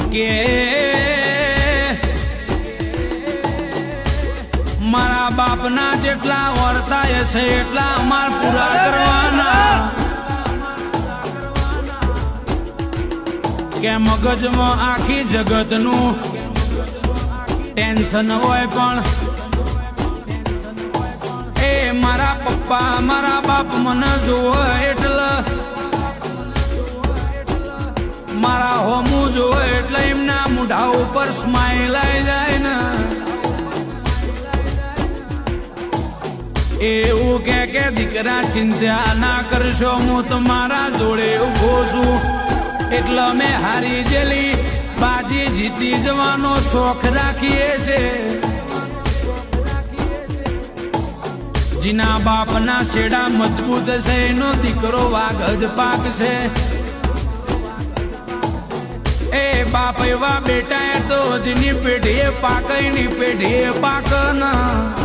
કે મારા બાપના જેટલા વર્તા હશે એટલા અમાર પૂરા કરવાના કે મગજમાં આખી જગતનું ટેન્શન હોય પણ એ મારા પપ્પા મારા બાપ મને જોવે એટલે મારા હોમું જોવે એટલે એમના મોઢા ઉપર સ્માઈલ આવી જાય ને એવું કે દીકરા ચિંતા ના કરશો હું તમારા જોડે ઉભો છું એટલે અમે હારી જેલી બાજી જીતી જવાનો શોખ રાખીએ છે જીના બાપના શેડા મજબૂત છે એનો દીકરો વાઘ જ પાક છે એ બાપ એવા બેટા તો જેની પેઢીએ પાક એની પેઢીએ પાક ના